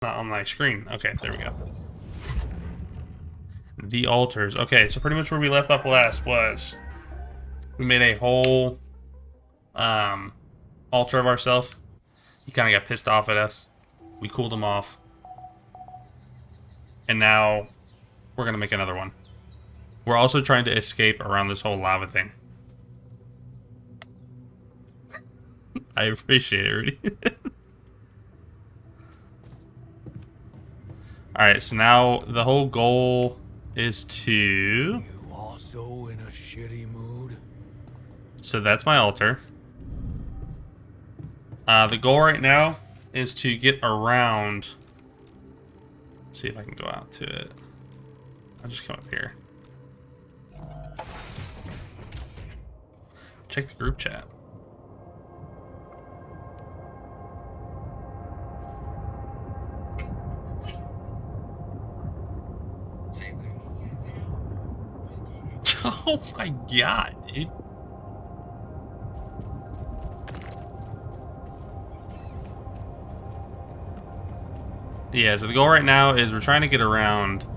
Not on my screen. Okay, there we go. The altars. Okay, so pretty much where we left off last was we made a whole altar of ourselves. He kind of got pissed off at us. We cooled him off. And now we're going to make another one. We're also trying to escape around this whole lava thing. I appreciate it, Rudy. Alright, so now the whole goal is to... You also in a shitty mood? So that's my altar. The goal right now is to get around... Let's see if I can go out to it. I'll just come up here. Check the group chat. Oh my god, dude. Yeah, so the goal right now is we're trying to get around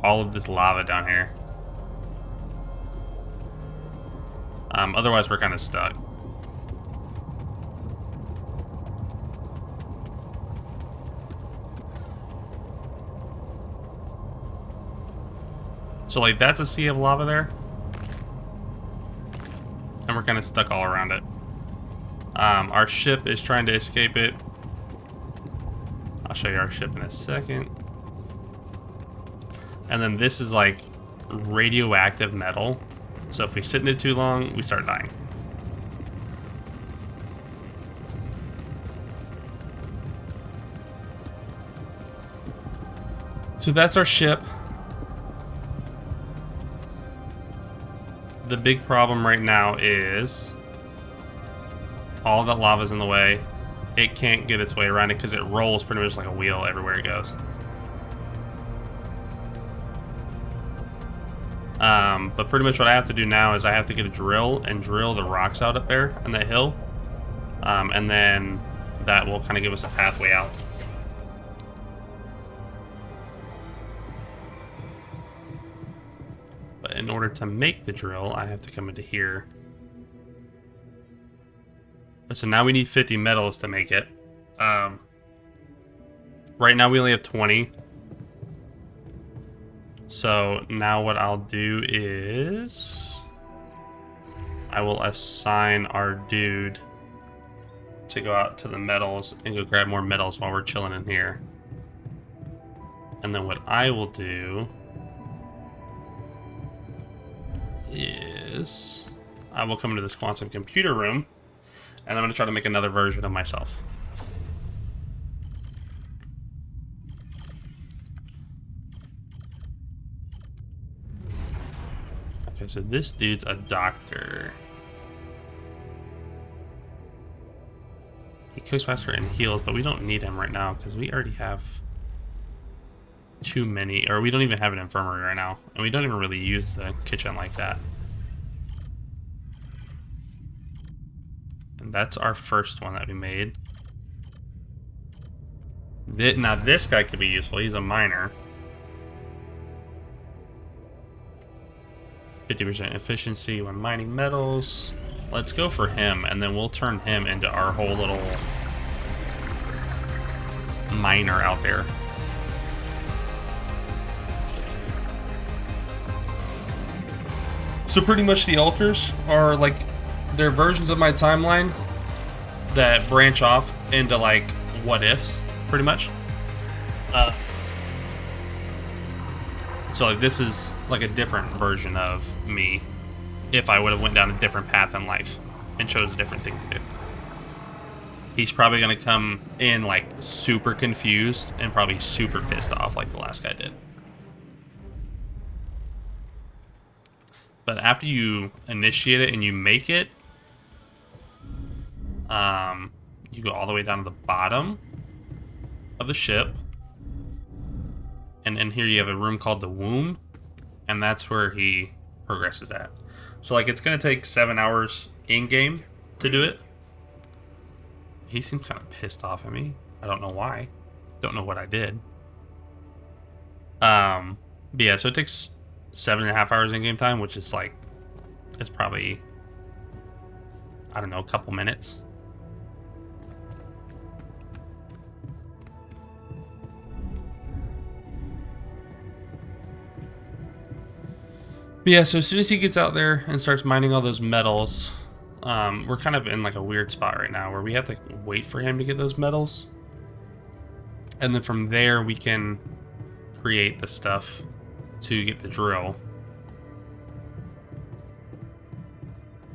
all of this lava down here. Otherwise we're kind of stuck. So like that's a sea of lava there. And we're kind of stuck all around it. Our ship is trying to escape it. I'll show you our ship in a second. And then this is like radioactive metal. So if we sit in it too long, we start dying. So that's our ship. The big problem right now is all that lava's in the way. It can't get its way around it because it rolls pretty much like a wheel everywhere it goes. But pretty much what I have to do now is I have to get a drill and drill the rocks out up there on that hill. And then that will kind of give us a pathway out. But in order to make the drill, I have to come into here. So now we need 50 metals to make it. Right now we only have 20. So now what I'll do is I will assign our dude to go out to the metals and go grab more metals while we're chilling in here. And then what I will do is I will come into this quantum computer room and I'm going to try to make another version of myself. Okay, so this dude's a doctor. He cooks faster and heals, but we don't need him right now because we already have too many, or we don't even have an infirmary right now, and we don't even really use the kitchen like that. And that's our first one that we made. Now this guy could be useful. He's a miner. 50% efficiency when mining metals. Let's go for him, and then we'll turn him into our whole little miner out there. So pretty much the altars are like, they're versions of my timeline that branch off into like what ifs, pretty much. So like this is like a different version of me if I would have went down a different path in life and chose a different thing to do. He's probably going to come in like super confused and probably super pissed off like the last guy did. But after you initiate it and you make it, you go all the way down to the bottom of the ship. And in here you have a room called the womb, and that's where he progresses at. So like it's gonna take 7 hours in game to do it. He seems kind of pissed off at me. I don't know why. Don't know what I did. But yeah, so it takes 7.5 hours in game time, which is like, it's probably, I don't know, a couple minutes. But yeah, so as soon as he gets out there and starts mining all those metals, we're kind of in like a weird spot right now where we have to wait for him to get those metals. And then from there, we can create the stuff to get the drill.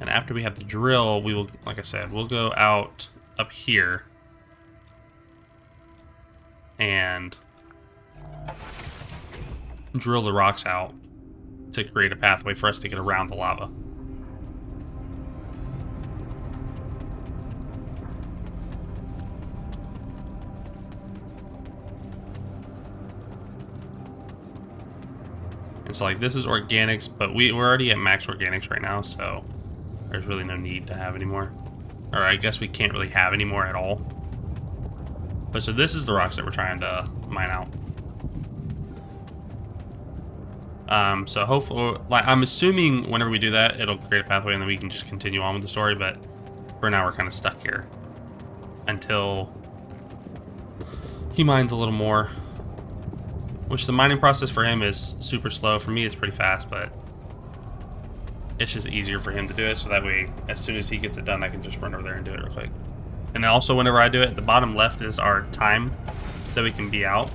And after we have the drill, we will, like I said, we'll go out up here and drill the rocks out to create a pathway for us to get around the lava. And so like this is organics, but we're already at max organics right now, so there's really no need to have any more. Or I guess we can't really have any more at all. But so this is the rocks that we're trying to mine out. So hopefully, like, I'm assuming whenever we do that, it'll create a pathway and then we can just continue on with the story, but for now we're kind of stuck here until he mines a little more, which the mining process for him is super slow. For me, it's pretty fast, but it's just easier for him to do it, so that way, as soon as he gets it done, I can just run over there and do it real quick. And also, whenever I do it, the bottom left is our time that we can be out.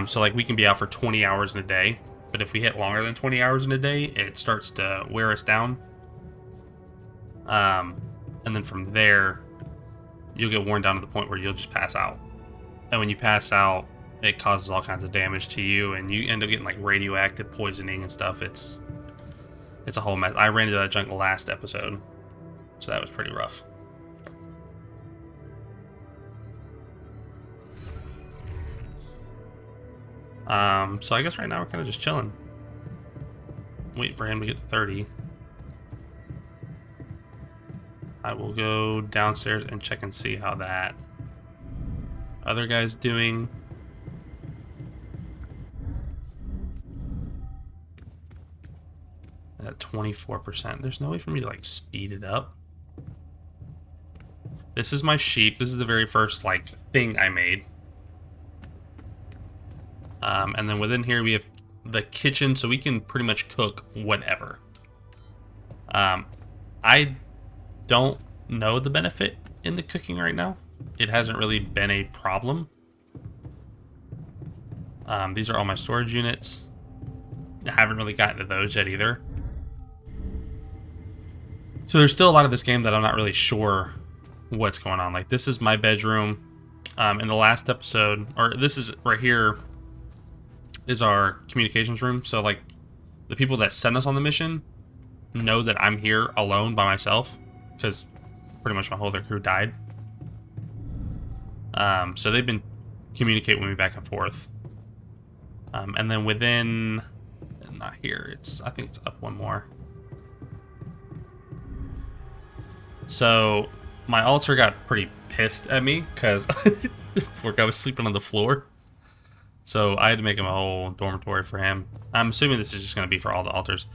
So like we can be out for 20 hours in a day, but if we hit longer than 20 hours in a day, it starts to wear us down. And then from there, you'll get worn down to the point where you'll just pass out. And when you pass out, it causes all kinds of damage to you, and you end up getting like radioactive poisoning and stuff. It's a whole mess. I ran into that junk last episode, so that was pretty rough. So I guess right now we're kind of just chilling. Waiting for him to get to 30. I will go downstairs and check and see how that other guy's doing. At 24%. There's no way for me to like speed it up. This is my sheep. This is the very first like thing I made. And then within here we have the kitchen, so we can pretty much cook whatever. I don't know the benefit in the cooking right now. It hasn't really been a problem. These are all my storage units. I haven't really gotten to those yet either. So there's still a lot of this game that I'm not really sure what's going on. Like this is my bedroom. In the last episode, or this is right here, is our communications room. So like the people that sent us on the mission know that I'm here alone by myself because pretty much my whole other crew died. So they've been communicating with me back and forth. And then within, not here, I think it's up one more. So my altar got pretty pissed at me because I was sleeping on the floor. So I had to make him a whole dormitory for him. I'm assuming this is just going to be for all the altars.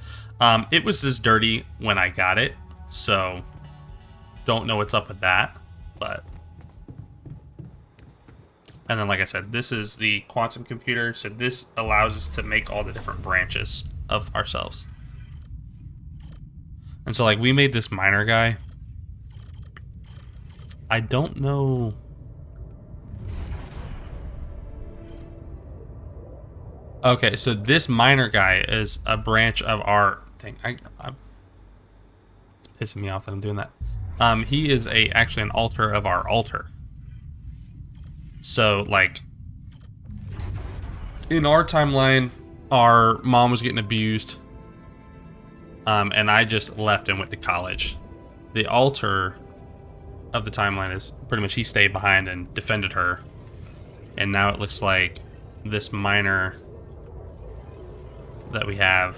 It was this dirty when I got it, so don't know what's up with that. But and then, like I said, this is the quantum computer. So this allows us to make all the different branches of ourselves. And so, like, we made this miner guy. I don't know. Okay, so this miner guy is a branch of our thing. It's pissing me off that I'm doing that. He is actually an altar of our altar. So, like, in our timeline, our mom was getting abused, and I just left and went to college. The altar of the timeline is pretty much he stayed behind and defended her, and now it looks like this miner that we have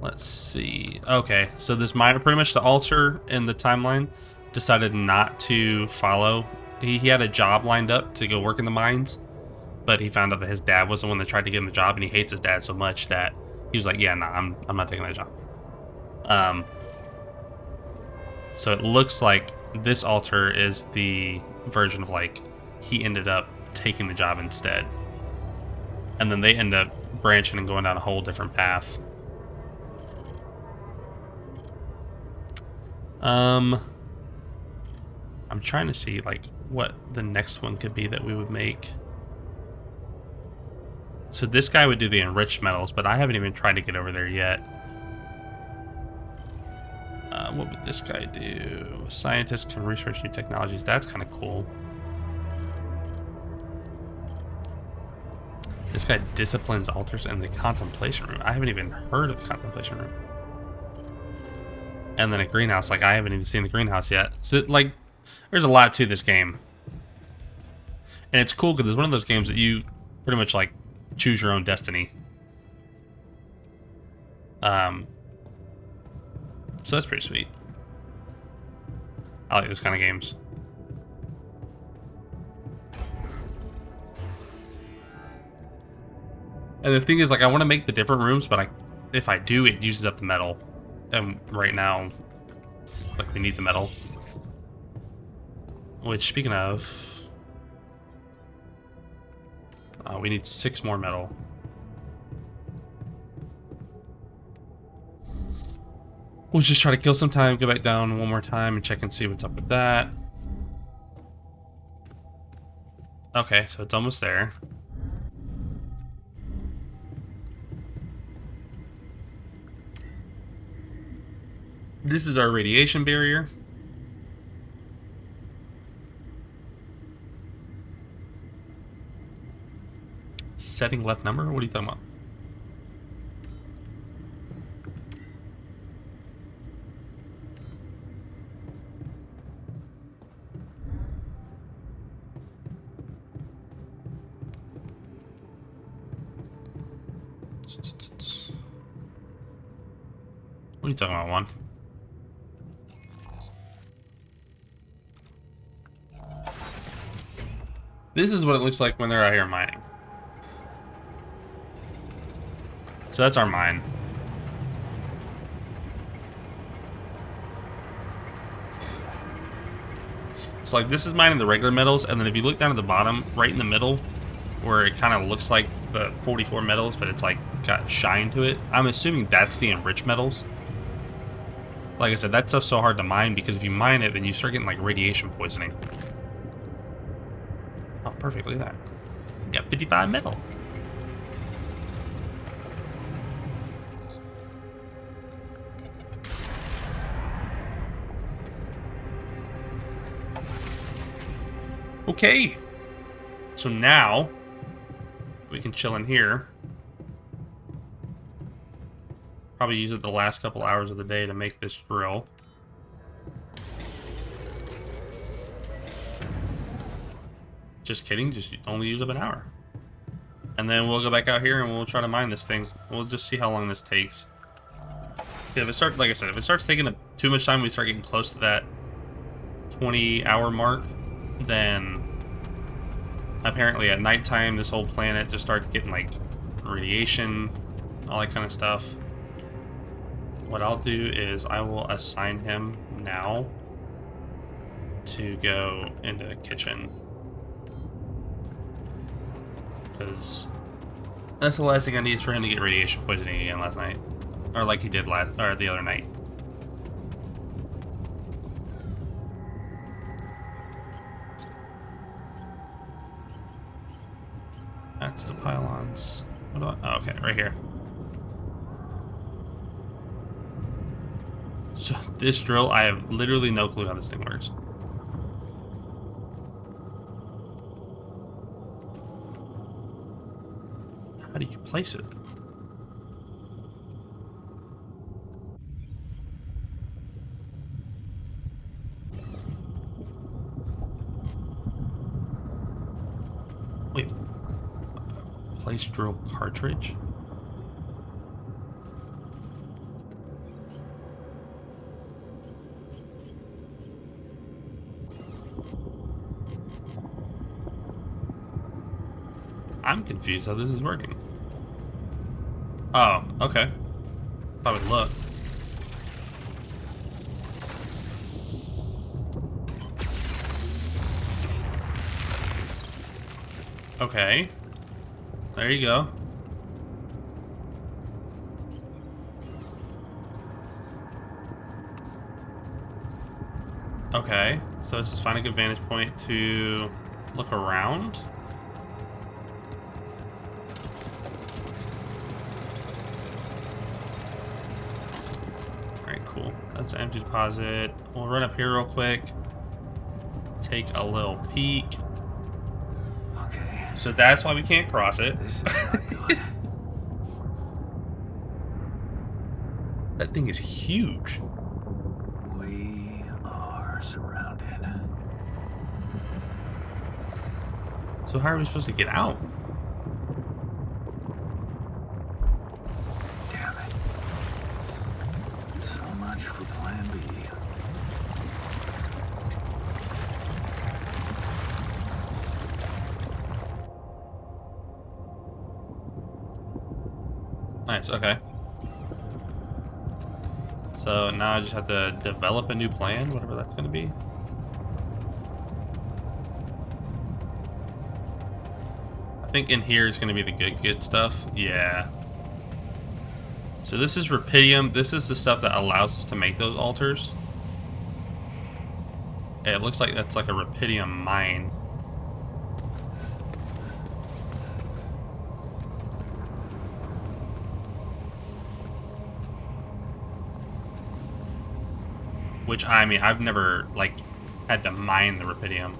Let's see. Okay, so this miner, pretty much the altar in the timeline, decided not to follow. He had a job lined up to go work in the mines, but he found out that his dad was the one that tried to give him the job, and he hates his dad so much that he was like, yeah, nah, I'm not taking that job. So it looks like this altar is the version of like he ended up taking the job instead. And then they end up branching and going down a whole different path. I'm trying to see like what the next one could be that we would make. So this guy would do the enriched metals, but I haven't even tried to get over there yet. What would this guy do? Scientists can research new technologies. That's kind of cool. This guy disciplines altars in the contemplation room. I haven't even heard of the contemplation room. And then a greenhouse. Like, I haven't even seen the greenhouse yet. So, like, there's a lot to this game. And it's cool because it's one of those games that you pretty much, like, choose your own destiny. So that's pretty sweet. I like those kind of games. And the thing is, like, I want to make the different rooms, but if I do, it uses up the metal. And right now, like, we need the metal. Which, speaking of, we need 6 more metal. We'll just try to kill some time, go back down one more time, and check and see what's up with that. Okay, so it's almost there. This is our radiation barrier. Setting left number? What are you talking about? What are you talking about, Juan? This is what it looks like when they're out here mining. So that's our mine. So like this is mining the regular metals, and then if you look down at the bottom, right in the middle, where it kind of looks like the 44 metals, but it's like got shine to it, I'm assuming that's the enriched metals. Like I said, that stuff's so hard to mine because if you mine it, then you start getting like radiation poisoning. Oh, perfect, look at that. We got 55 metal. Okay, so now we can chill in here. Probably use it the last couple hours of the day to make this drill. Just kidding, just only use up an hour. And then we'll go back out here and we'll try to mine this thing. We'll just see how long this takes. If it starts, like I said, if it starts taking too much time, we start getting close to that 20-hour mark, then apparently at nighttime this whole planet just starts getting like radiation, all that kind of stuff. What I'll do is I will assign him now to go into the kitchen, because that's the last thing I need is for him to get radiation poisoning again last night, or like he did the other night. That's the pylons. What do I, oh, okay, right here. So this drill, I have literally no clue how this thing works. How do you place it? Wait. Place drill cartridge? I'm confused how this is working. Oh, okay. I would look. Okay. There you go. Okay. So this is finding a good vantage point to look around. Alright, cool. That's an empty deposit. We'll run up here real quick. Take a little peek. Okay. So that's why we can't cross it. This is not good. That thing is huge. We are surrounded. So how are we supposed to get out? Damn it. So much for plan B. Nice, okay. So now I just have to develop a new plan, whatever that's gonna be. I think in here is gonna be the good stuff. Yeah. So this is Rupidium. This is the stuff that allows us to make those altars. It looks like that's like a Rupidium mine. Which, I mean, I've never, like, had to mine the Rupidium.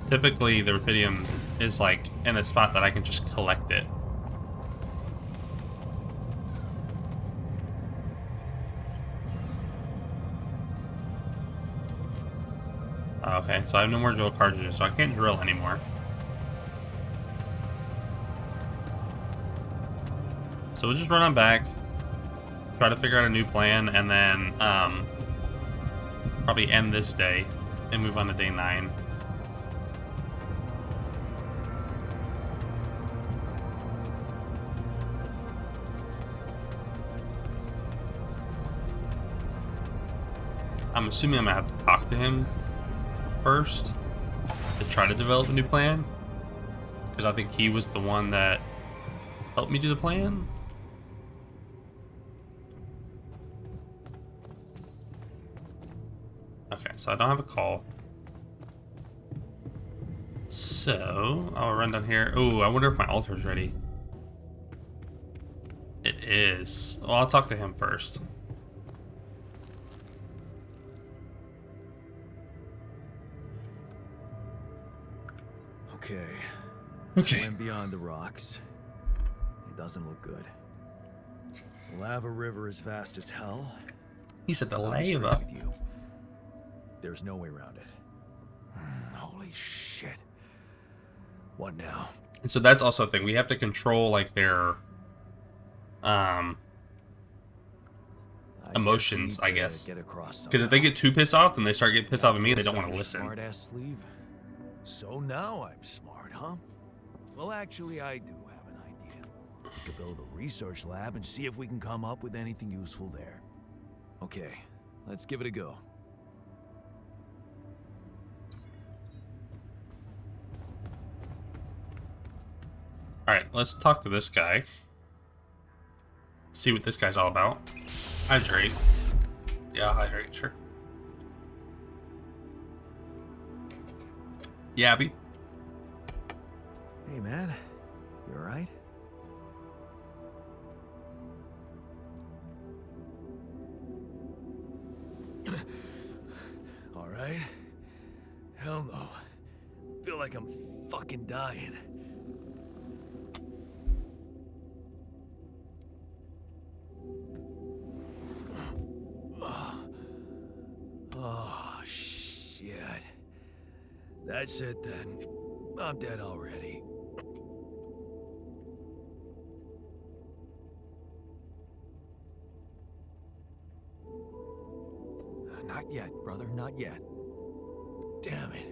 Typically, the Rupidium is, like, in a spot that I can just collect it. Okay, so I have no more drill cartridges, so I can't drill anymore. So we'll just run on back, try to figure out a new plan, and then, probably end this day and move on to day 9. I'm assuming I'm gonna have to talk to him first to try to develop a new plan, because I think he was the one that helped me do the plan. Okay, so I don't have a call. So, I'll run down here. Oh, I wonder if my altar's ready. It is. Well, I'll talk to him first. Okay. Okay. Went beyond the rocks. It doesn't look good. Lava river is fast as hell. He said the I'm straight lava. with you. There's no way around it. Holy shit. What now? And so that's also a thing. We have to control, like, their emotions, I guess. Because if they get too pissed off, then they start getting pissed off at me and they don't want to listen. Smart ass sleeve. So now I'm smart, huh? Well, actually, I do have an idea. We could build a research lab and see if we can come up with anything useful there. Okay, let's give it a go. Alright, let's talk to this guy. See what this guy's all about. Hydrate. Yeah, hydrate, sure. Yeah, Abby. Hey, man. You alright? Alright? Hell no. Feel like I'm fucking dying. Oh, shit. That's it then. I'm dead already. Not yet, brother, not yet. Damn it.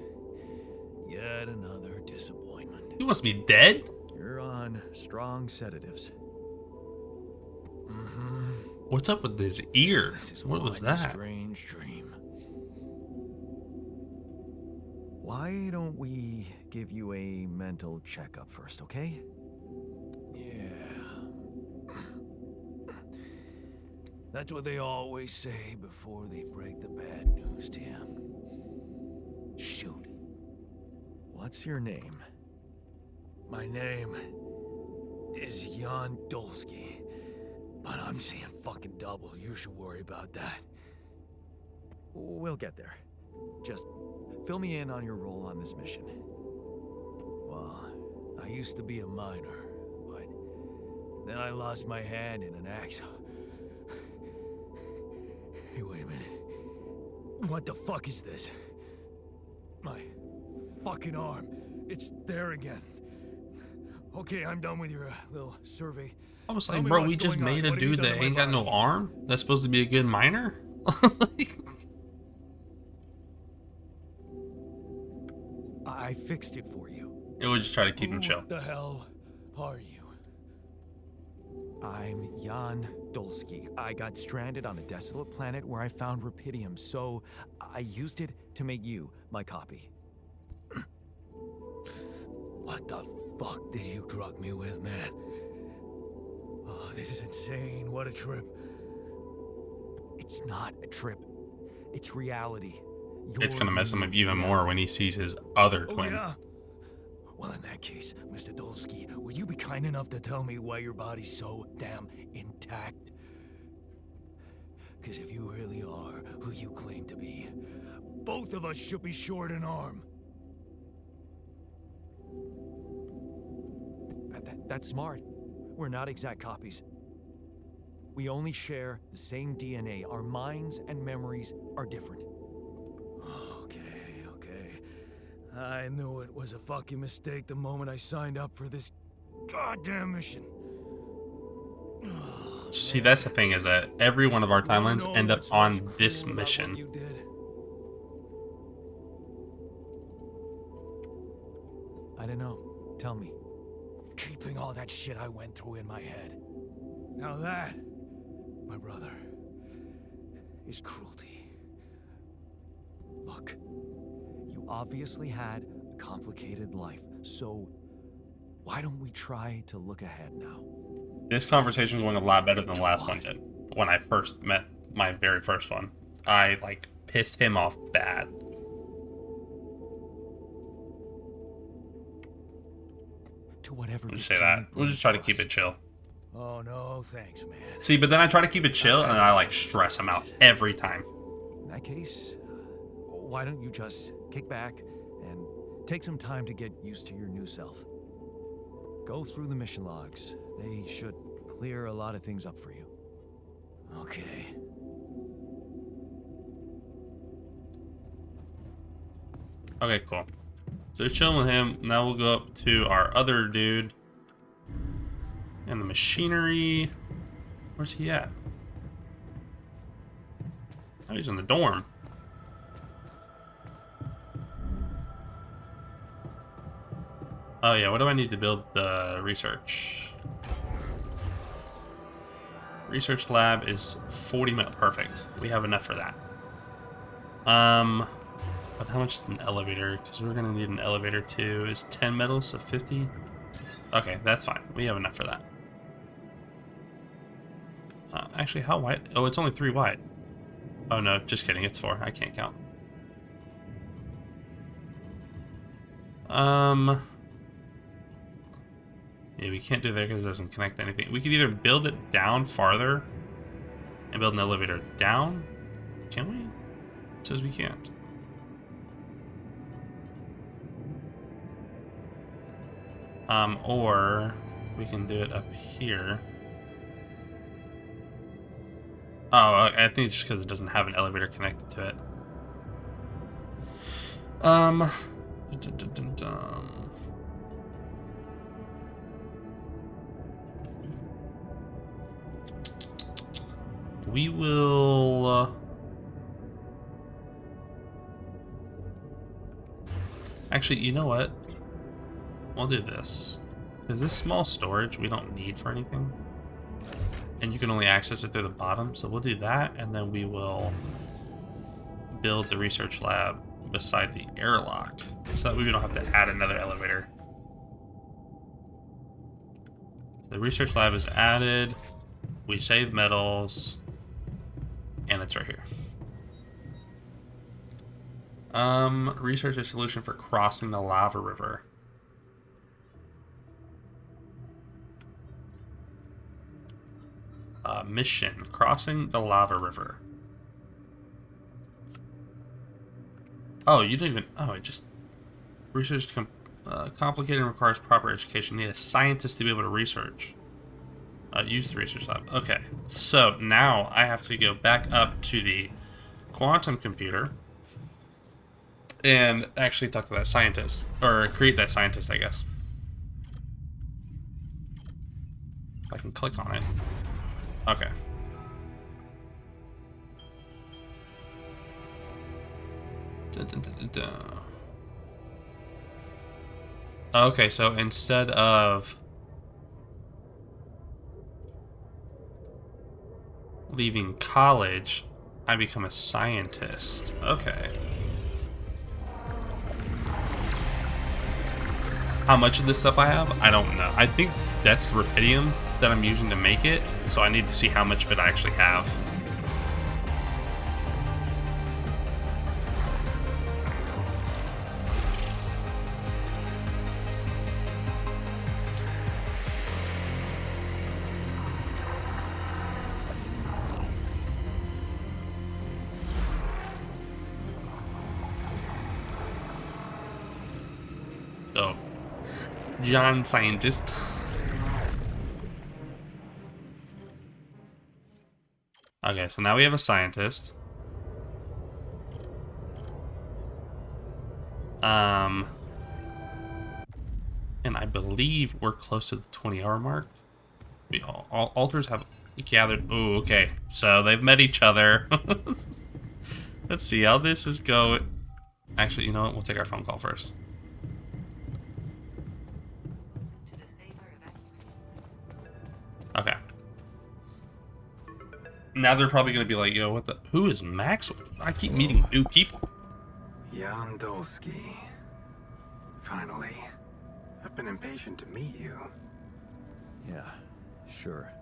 Yet another disappointment. He wants me dead? You're on strong sedatives. What's up with his ear? This is What was one that? strange dream. Why don't we give you a mental checkup first, okay? Yeah. That's what they always say before they break the bad news to you. Shoot. What's your name? My name is Jan Dolsky. But I'm seeing fucking double. You should worry about that. We'll get there. Just fill me in on your role on this mission. Well, I used to be a miner, but then I lost my hand in an accident. Hey, wait a minute. What the fuck is this? My fucking arm. It's there again. Okay, I'm done with your little survey. I was like, bro, we just made a dude that ain't got no arm. That's supposed to be a good miner? I fixed it for you. It would just try to keep him chill. Who the hell are you? I'm Jan Dolsky. I got stranded on a desolate planet where I found rupidium, so I used it to make you my copy. What the fuck did you drug me with, man? Oh, this is insane. What a trip. It's not a trip. It's reality. It's gonna mess him up even more when he sees his other twin. Yeah? Well, in that case, Mr. Dolsky, would you be kind enough to tell me why your body's so damn intact? Because if you really are who you claim to be, both of us should be short an arm. That's smart. We're not exact copies. We only share the same DNA. Our minds and memories are different. Okay. I knew it was a fucking mistake the moment I signed up for this goddamn mission. See, that's the thing, is that every one of our timelines end up on this mission. You did. I don't know. Tell me. Keeping all that shit I went through in my head. Now that, my brother, is cruelty. Look, you obviously had a complicated life, so why don't we try to look ahead now? This conversation is going a lot better than the last one did. When I first met my very first one, I, like, pissed him off bad. To whatever. Just say that. We'll just try to keep it chill. Oh no, thanks, man. See, but then I try to keep it chill, and I, like, stress him out every time. In that case, why don't you just kick back and take some time to get used to your new self? Go through the mission logs. They should clear a lot of things up for you. Okay. Okay, cool. So we're chilling with him. Now we'll go up to our other dude. And the machinery. Where's he at? Oh, he's in the dorm. Oh yeah, what do I need to build the research? Research lab is 40 metal. Perfect. We have enough for that. But how much is an elevator? Because we're gonna need an elevator too. Is 10 metal, so 50? Okay, that's fine. We have enough for that. Actually, how wide? Oh, it's only 3 wide. Oh no, just kidding. It's 4. I can't count. Yeah, we can't do that because it doesn't connect to anything. We could either build it down farther and build an elevator down. Can we? It says we can't. Or we can do it up here. Oh, I think it's just because it doesn't have an elevator connected to it. We will. Actually, you know what? We'll do this. Is this small storage we don't need for anything? And you can only access it through the bottom, so we'll do that, and then we will build the research lab beside the airlock, so that we don't have to add another elevator. The research lab is added, we save metals, and it's right here. Research a solution for crossing the lava river. Mission, crossing the lava river. Oh, you didn't even, oh, it just, research complicated and requires proper education. You need a scientist to be able to research. Use the research lab. Okay, so now I have to go back up to the quantum computer and actually talk to that scientist, or create that scientist, I guess. If I can click on it. Okay. Dun, dun, dun, dun, dun. Okay, so instead of leaving college, I become a scientist. Okay. How much of this stuff I have? I don't know. I think that's rubidium that I'm using to make it, so I need to see how much of it I actually have. So, John Scientist. Okay, so now we have a scientist. And I believe we're close to the 20-hour mark. We all alters have gathered. Oh, okay. So they've met each other. Let's see how this is going. Actually, you know what? We'll take our phone call first. Okay. Now they're probably gonna be like, yo, what the? Who is Max? I keep meeting new people. Jan Dolsky. Finally. I've been impatient to meet you. Yeah, sure.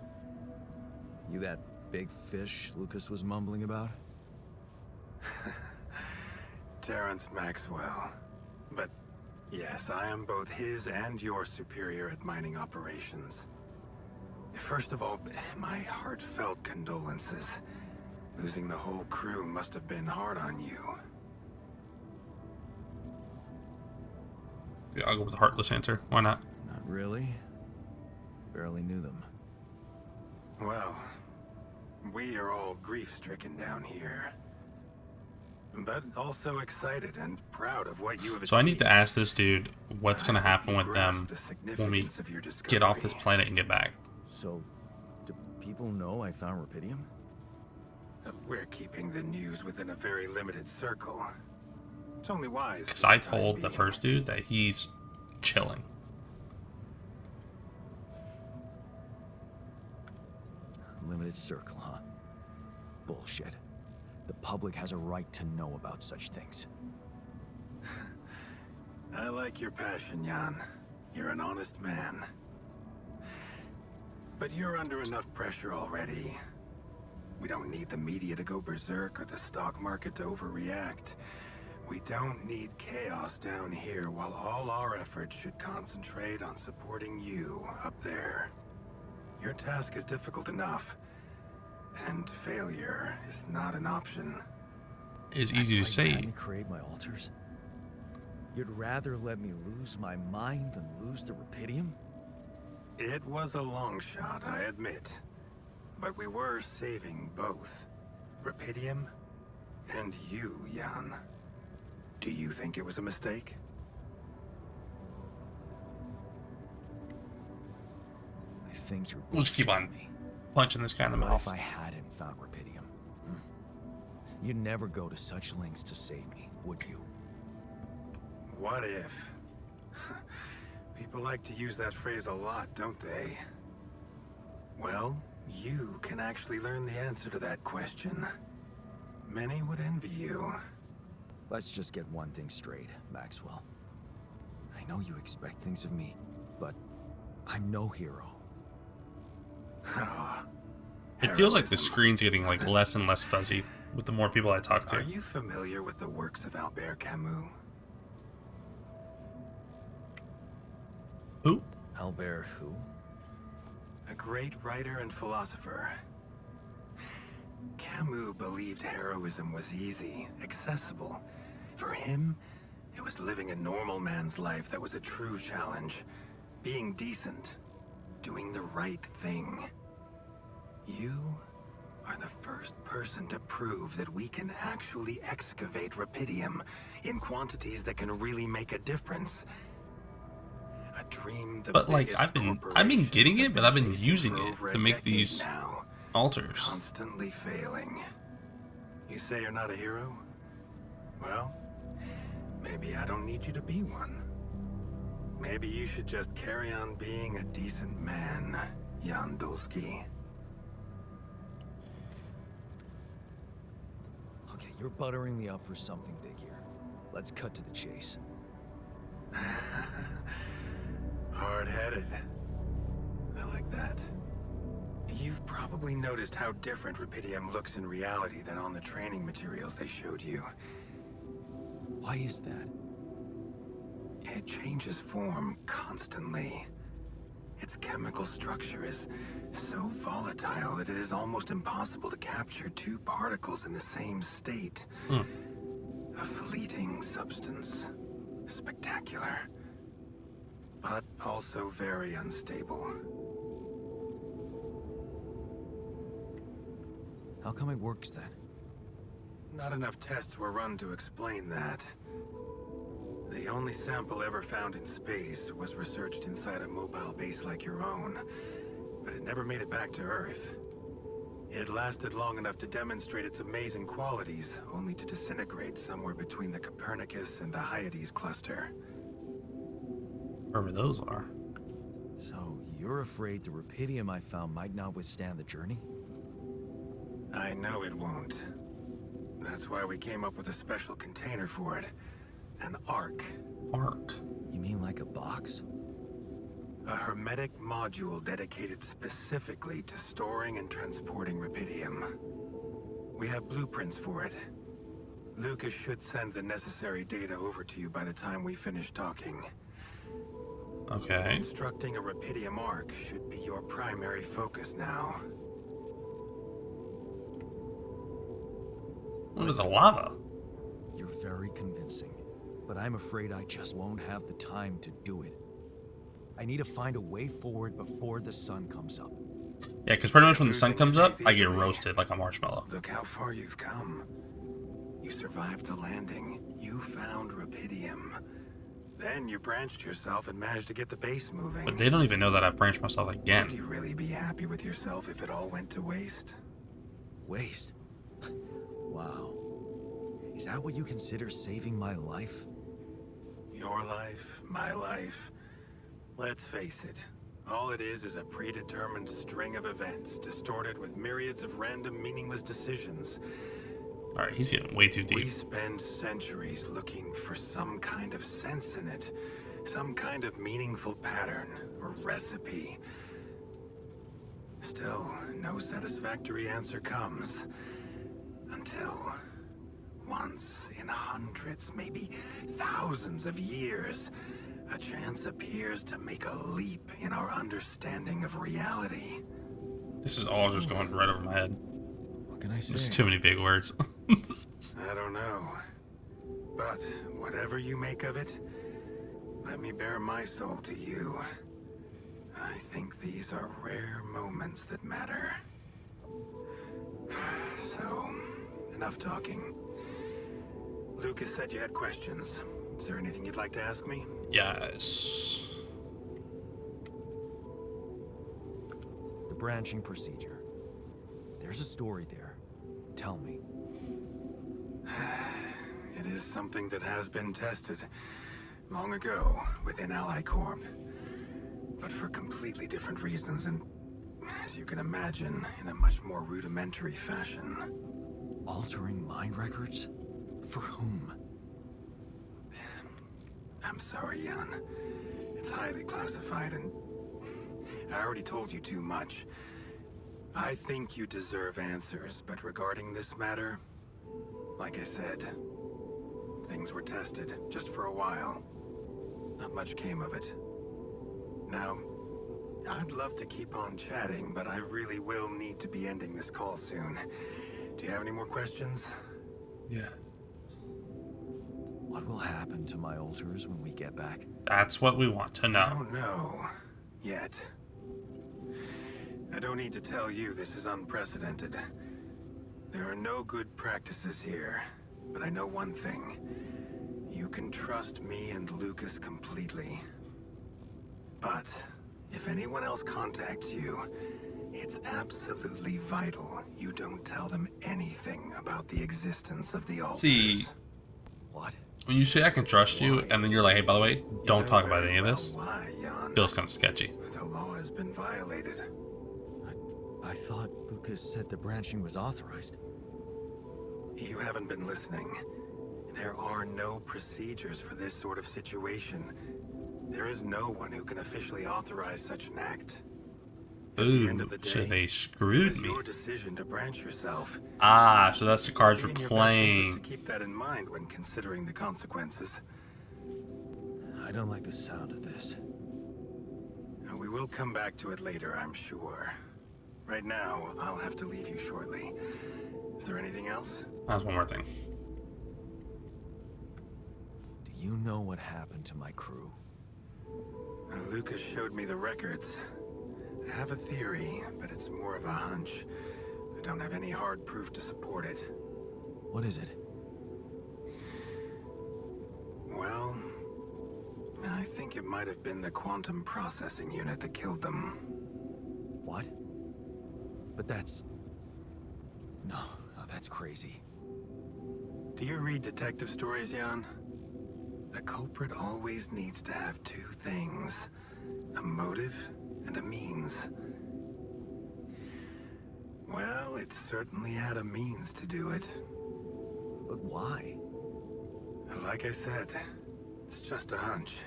You that big fish Lucas was mumbling about? Terrence Maxwell. But yes, I am both his and your superior at mining operations. First of all, my heartfelt condolences. Losing the whole crew must have been hard on you. Yeah, I'll go with the heartless answer. Why not? Not really. Barely knew them. Well, we are all grief-stricken down here. But also excited and proud of what you have achieved. So I need to ask this dude what's gonna happen with them when we get off this planet and get back. So, do people know I found rubidium? We're keeping the news within a very limited circle. It's only wise. Because I told the first dude that he's chilling. Limited circle, huh? Bullshit. The public has a right to know about such things. I like your passion, Jan. You're an honest man. But you're under enough pressure already. We don't need the media to go berserk or the stock market to overreact. We don't need chaos down here while all our efforts should concentrate on supporting you up there. Your task is difficult enough, and failure is not an option. It's easy to say. Let me create my altars. You'd rather let me lose my mind than lose the rubidium? It was a long shot, I admit. But we were saving both. Rubidium and you, Jan. Do you think it was a mistake? I think you're We'll just keep on me. punching this guy in the What mouth. if I hadn't found rubidium? You'd never go to such lengths to save me, would you? What if? People like to use that phrase a lot, don't they? Well, you can actually learn the answer to that question. Many would envy you. Let's just get one thing straight, Maxwell. I know you expect things of me, but I'm no hero. It feels like the screen's getting like less and less fuzzy with the more people I talk to. Are you familiar with the works of Albert Camus? Who? Albert who? A great writer and philosopher. Camus believed heroism was easy, accessible. For him, it was living a normal man's life that was a true challenge. Being decent. Doing the right thing. You are the first person to prove that we can actually excavate rupidium in quantities that can really make a difference. A dream the But like biggest I've been corporations getting have it, but been I've been chasing using for it over to a make decade these now. altars. Constantly failing. You say you're not a hero? Well, maybe I don't need you to be one. Maybe you should just carry on being a decent man, Jan Dulski. Okay, you're buttering me up for something big here. Let's cut to the chase. Hard-headed. I like that. You've probably noticed how different rupidium looks in reality than on the training materials they showed you. Why is that? It changes form constantly. Its chemical structure is so volatile that it is almost impossible to capture two particles in the same state. A fleeting substance. Spectacular. But also very unstable. How come it works then? Not enough tests were run to explain that. The only sample ever found in space was researched inside a mobile base like your own, but it never made it back to Earth. It lasted long enough to demonstrate its amazing qualities, only to disintegrate somewhere between the Copernicus and the Hyades cluster. Wherever those are. So, you're afraid the rupidium I found might not withstand the journey? I know it won't. That's why we came up with a special container for it. An Ark. Ark. You mean like a box? A hermetic module dedicated specifically to storing and transporting rupidium. We have blueprints for it. Lucas should send the necessary data over to you by the time we finish talking. Okay. Constructing a rupidium Ark should be your primary focus now. What is the lava? You're very convincing, but I'm afraid I just won't have the time to do it. I need to find a way forward before the sun comes up. Yeah, because pretty much when the sun comes up, I get roasted like a marshmallow. Look how far you've come. You survived the landing. You found rupidium. Then you branched yourself and managed to get the base moving. But they don't even know that I branched myself Would again. you really be happy with yourself if it all went to waste? Waste? Wow. Is that what you consider saving my life? Your life, my life. Let's face it. All it is a predetermined string of events, distorted with myriads of random, meaningless decisions. Alright, he's getting way too We deep. spend centuries looking for some kind of sense in it. Some kind of meaningful pattern or recipe. Still, no satisfactory answer comes. Until, once in hundreds, maybe thousands of years, a chance appears to make a leap in our understanding of reality. This is all just going right over my head. What can I say? There's too many big words. I don't know. But whatever you make of it, let me bare my soul to you. I think these are rare moments that matter. So, enough talking. Lucas said you had questions. Is there anything you'd like to ask me? Yes. The branching procedure. There's a story there. Tell me. It is something that has been tested. long ago within Ally Corp. But for completely different reasons and, as you can imagine, in a much more rudimentary fashion. Altering mind records? For whom? I'm sorry, Jan. It's highly classified and I already told you too much. I think you deserve answers, but regarding this matter, like I said, things were tested just for a while. Not much came of it. Now, I'd love to keep on chatting, but I really will need to be ending this call soon. Do you have any more questions? Yeah. What will happen to my alters when we get back? That's what we want to I know. don't know. Yet. I don't need to tell you this is unprecedented. There are no good practices here, but I know one thing. You can trust me and Lucas completely. But if anyone else contacts you, it's absolutely vital you don't tell them anything about the existence of the alters. See, What? when you say I can trust you, and then you're like, hey, by the way, don't talk about any of this, Why, Jan? feels kind of sketchy. The law has been violated. I thought Lucas said the branching was authorized. You haven't been listening. There are no procedures for this sort of situation. There is no one who can officially authorize such an act. At the end Ooh, of the so day, they screwed it's me. your decision to branch yourself. Ah, so that's the cards we're In your best interest playing. to keep that in mind when considering the consequences. I don't like the sound of this. And we will come back to it later, I'm sure. Right now, I'll have to leave you shortly. Is there anything else? That's one more thing. Do you know what happened to my crew? Lucas showed me the records. I have a theory, but it's more of a hunch. I don't have any hard proof to support it. What is it? Well, I think it might have been the quantum processing unit that killed them. What? But that's... No, that's crazy. Do you read detective stories, Jan? The culprit always needs to have two things. A motive and a means. Well, it certainly had a means to do it. But why? Like I said, it's just a hunch.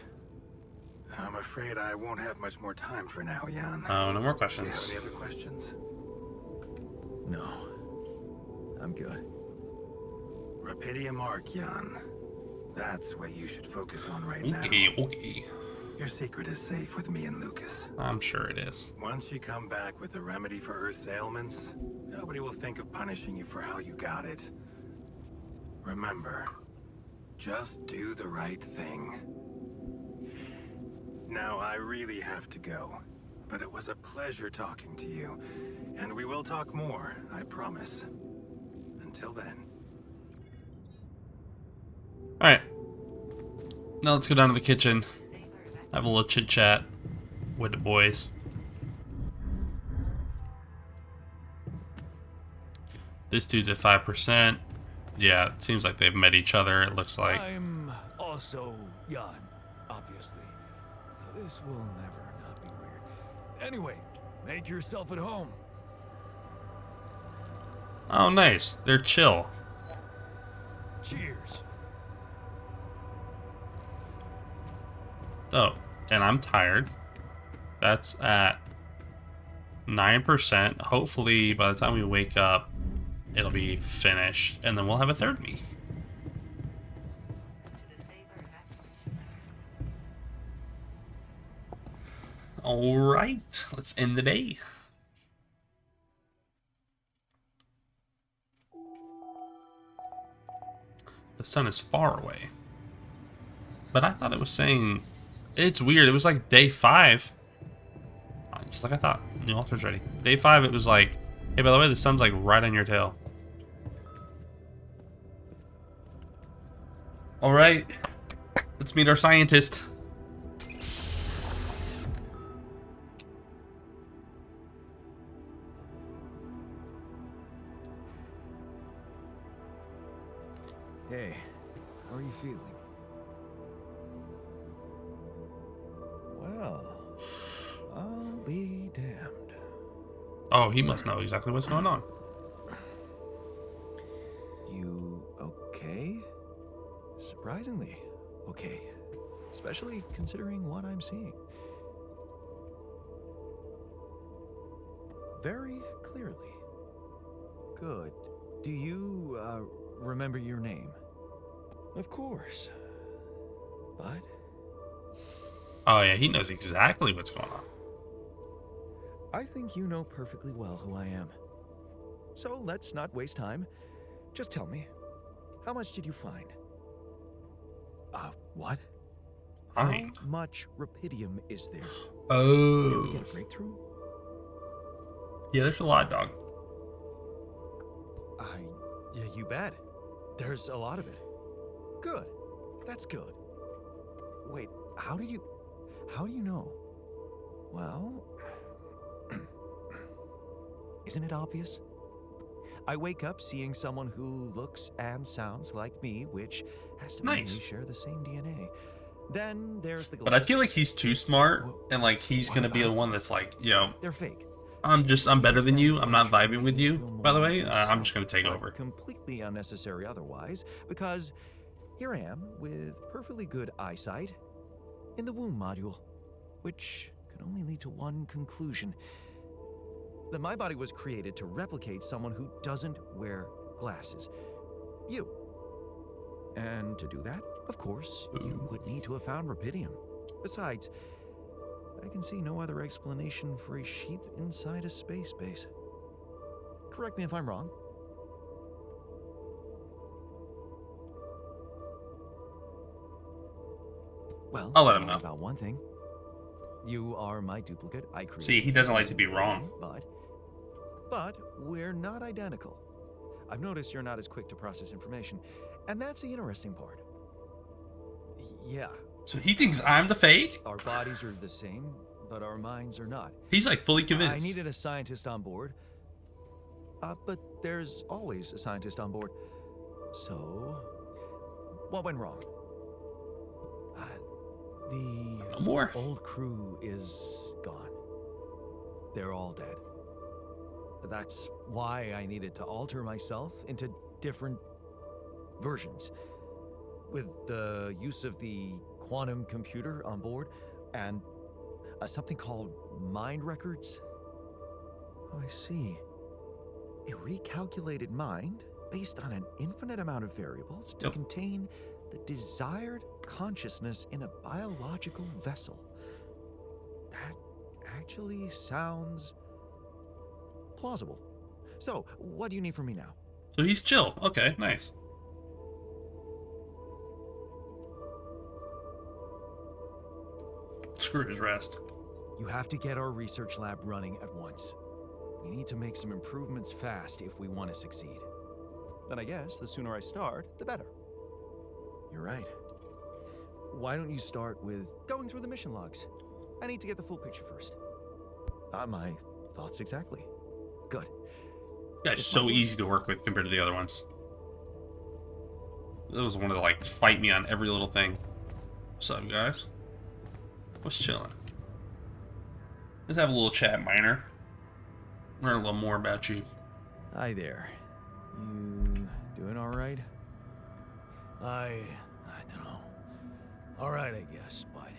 I'm afraid I won't have much more time for now, Jan. Oh, no more Do you have questions. any other questions? No. I'm good. Rapidium Arc, Jan. That's what you should focus on right now. Okay. Your secret is safe with me and Lucas. I'm sure it is. Once you come back with a remedy for Earth's ailments, nobody will think of punishing you for how you got it. Remember, just do the right thing. Now, I really have to go, but it was a pleasure talking to you, and we will talk more, I promise. Until then. Alright. Now let's go down to the kitchen. Have a little chit chat with the boys. This dude's at 5%. Yeah, it seems like they've met each other, it looks like. I'm also Jan, obviously. This will never not be weird. Anyway, make yourself at home. Oh, nice. They're chill. Cheers. Oh, and I'm tired. That's at 9%. Hopefully, by the time we wake up, it'll be finished, and then we'll have a third meet. Alright, let's end the day. The sun is far away. But I thought it was saying... It's weird, it was like day 5. Just like I thought. New altar's ready. Day 5, it was like, hey, by the way, the sun's like right on your tail. Alright, let's meet our scientist. Hey, how are you feeling? Well, I'll be damned. Oh, he must know exactly what's going on. You okay? Surprisingly okay. Especially considering what I'm seeing. Very clearly. Good. Do you, remember your name? Of course. But Oh yeah, he knows exactly what's going on. I think you know perfectly well who I am. So let's not waste time. Just tell me, how much did you find? What? Fine. How much rupidium is there? Did we Oh. get a breakthrough? Yeah, there's a lot, dog. Yeah, you bet. There's a lot of it. Good. That's good. Wait, how do you know? Well, isn't it obvious? I wake up seeing someone who looks and sounds like me, which has to Nice. mainly share the same DNA. Then there's the But I feel like glasses. he's too smart, Wha- and like he's what gonna be the about one that's like, yo, They're fake. I'm better than you. I'm not Disadvantage vibing with you. feel By the more way, like I'm just gonna yourself, take but over. Completely unnecessary otherwise, because here I am with perfectly good eyesight in the womb module, which can only lead to one conclusion: that my body was created to replicate someone who doesn't wear glasses. You. And to do that, of course, you would need to have found rupidium. Besides, I can see no other explanation for a sheep inside a space base. Correct me if I'm wrong. Well, I'll let him I'm know. wrong about one thing. You are my duplicate. I created. See, he doesn't you like to be using wrong. rupidium, but we're not identical. I've noticed you're not as quick to process information, and that's the interesting part. Yeah, So he thinks I'm the fake? our bodies are the same, but our minds are not. He's like fully I convinced. needed a scientist on board. But there's always a scientist on board. So, what went wrong? No more. The old crew is gone. They're all dead. That's why I needed to alter myself into different versions. With the use of the quantum computer on board and something called mind records. Oh, I see. A recalculated mind based on an infinite amount of variables to Yep. contain the desired consciousness in a biological vessel. That actually sounds plausible. So, what do you need from me now? So he's chill. Okay, nice. Screw his rest. You have to get our research lab running at once. We need to make some improvements fast if we want to succeed. Then I guess the sooner I start, the better. You're right. Why don't you start with going through the mission logs? I need to get the full picture first. My thoughts exactly. Good. This guy's so easy to work with compared to the other ones. Those wanted to like fight me on every little thing. What's up, guys? What's chilling? Let's have a little chat, Miner. Learn a little more about you. Hi there. You doing all right? I don't know. All right, I guess, but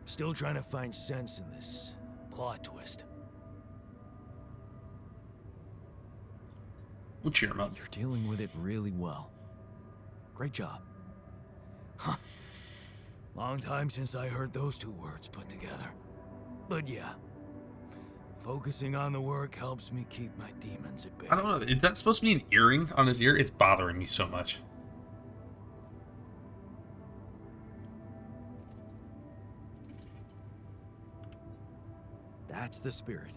still trying to find sense in this plot twist. We'll cheer him up. You're dealing with it really well. Great job. Huh. Long time since I heard those two words put together. But yeah, focusing on the work helps me keep my demons at bay. I don't know. Is that supposed to be an earring on his ear? It's bothering me so much. That's the spirit.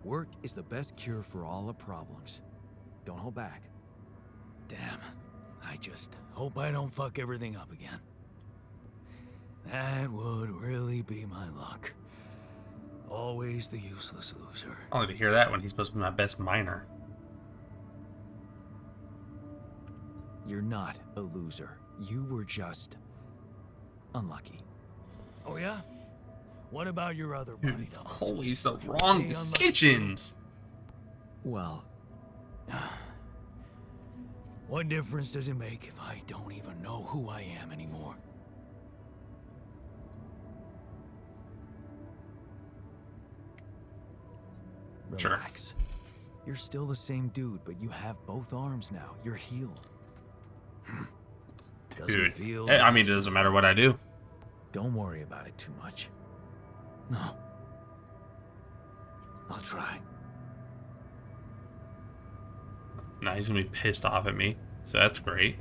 Work is the best cure for all the problems. Don't hold back. Damn. I just hope I don't fuck everything up again. That would really be my luck. Always the useless loser. I don't like to hear that when he's supposed to be my best miner. You're not a loser. You were just unlucky. Oh yeah? What about your other body It's doubles? always the Okay, wrong unlucky. decisions. Well, what difference does it make if I don't even know who I am anymore? Sure. Relax. You're still the same dude, but you have both arms now. You're healed. Doesn't Dude, feel I mean, it nice. doesn't matter what I do. Don't worry about it too much. No. I'll try. Now he's gonna be pissed off at me, so that's great.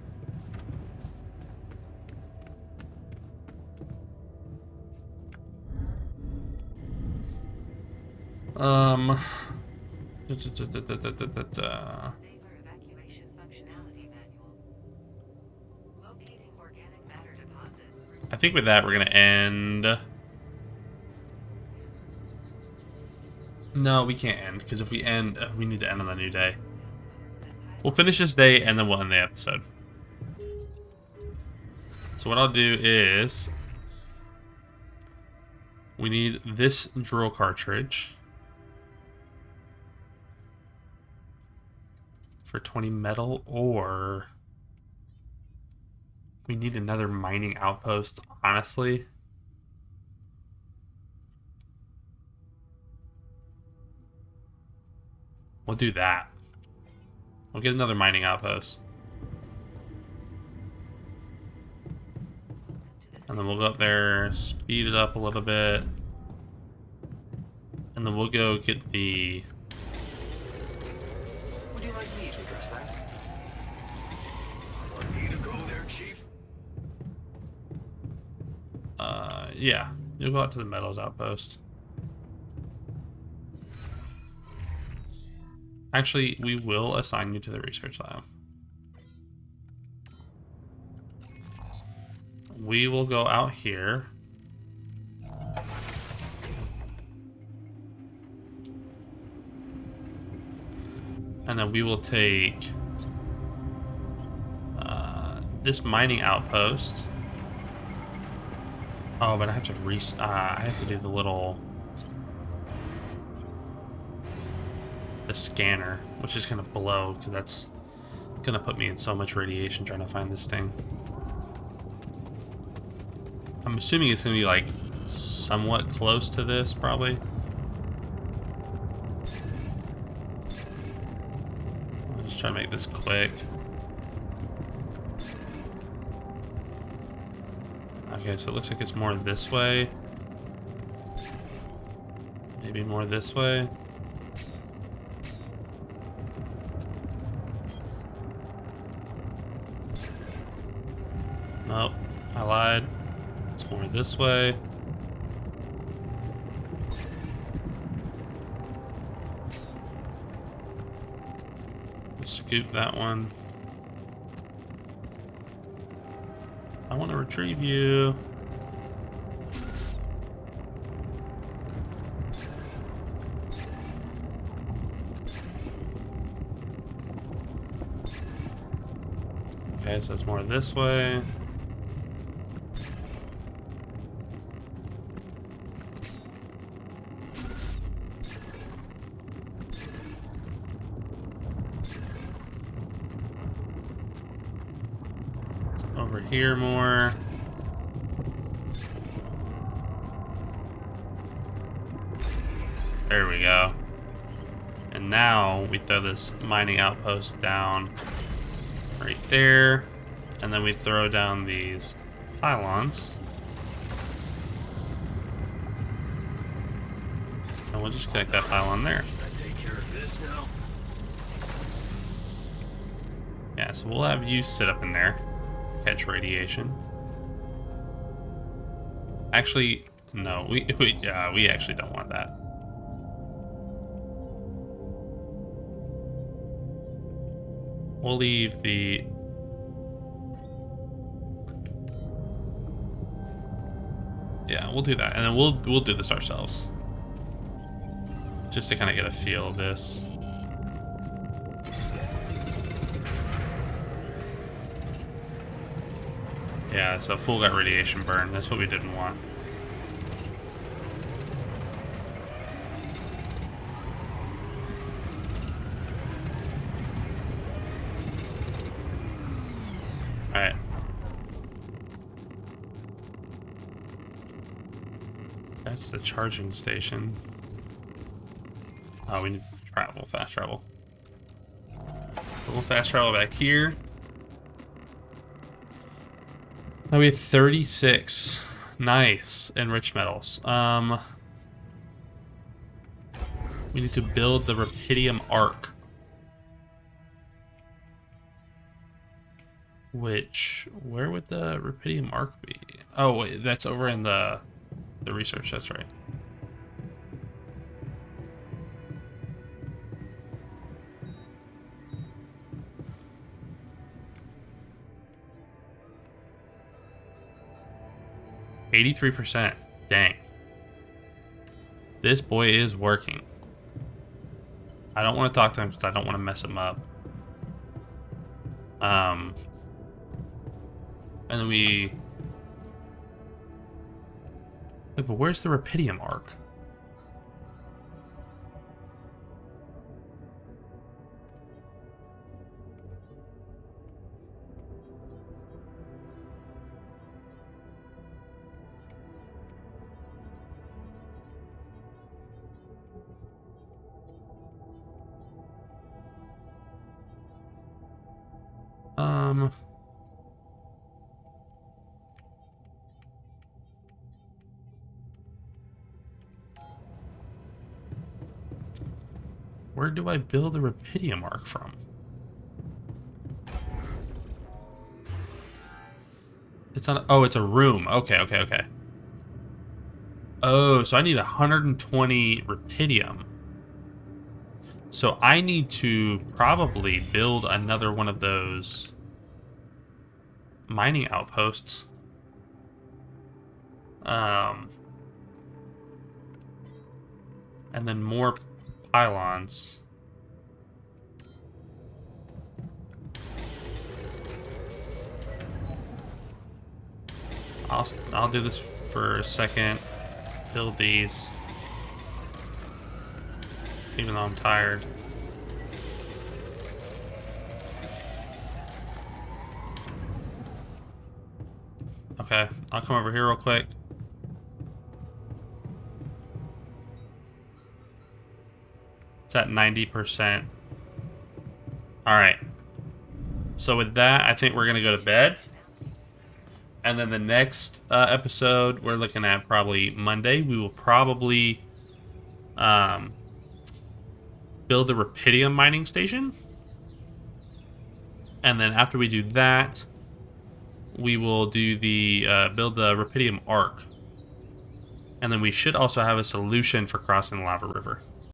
Saber evacuation functionality manual. Locating organic matter deposits. I think with that we're gonna end. No, we can't end, because if we end, we need to end on the new day. We'll finish this day and then we'll end the episode. So what I'll do is we need this drill cartridge for 20 metal, or we need another mining outpost, honestly. We'll do that. We'll get another mining outpost. And then we'll go up there, speed it up a little bit. And then we'll go get the... Would you like me to address that? Want me to go there, Chief? Yeah. You'll go out to the metals outpost. Actually, we will assign you to the research lab. We will go out here. And then we will take this mining outpost. Oh, but I have to I have to do the little... the scanner, which is gonna blow, because that's gonna put me in so much radiation trying to find this thing. I'm assuming it's gonna be like somewhat close to this, probably. I'll just try to make this quick. Okay, so it looks like it's more this way. Maybe more this way. Nope, I lied. It's more this way. We'll scoop that one. I want to retrieve you. Okay, so it's more this way. Over here more. There we go. And now we throw this mining outpost down right there. And then we throw down these pylons. And we'll just connect that pylon there. Take care of this now. Yeah, so we'll have you sit up in there. Catch radiation. Actually, no, we actually don't want that. We'll leave the... Yeah, we'll do that, and then we'll do this ourselves, just to kind of get a feel of this. Yeah, so full gut radiation burn. That's what we didn't want. That's the charging station. Oh, we need to travel, fast travel. We'll fast travel back here. Now we have 36. Nice. Enriched metals. We need to build the Rapidium Arc. Which, where would the Rapidium Arc be? Oh, wait, that's over in the research, that's right. %. Dang. This boy is working. I don't want to talk to him because I don't want to mess him up. And then we... Wait, but where's the Rapidium Arc? Where do I build the Rapidium Arc from? It's on. Oh, it's a room. Okay, okay, okay. Oh, so I need 120 Rapidium. So I need to probably build another one of those mining outposts. And then more pylons. I'll do this for a second. Build these. Even though I'm tired. Okay, I'll come over here real quick. It's at 90%. Alright. So with that, I think we're going to go to bed. And then the next episode, we're looking at probably Monday. We will probably build the Rapidium mining station. And then after we do that, we will do the build the Rapidium Arc. And then we should also have a solution for crossing the lava river.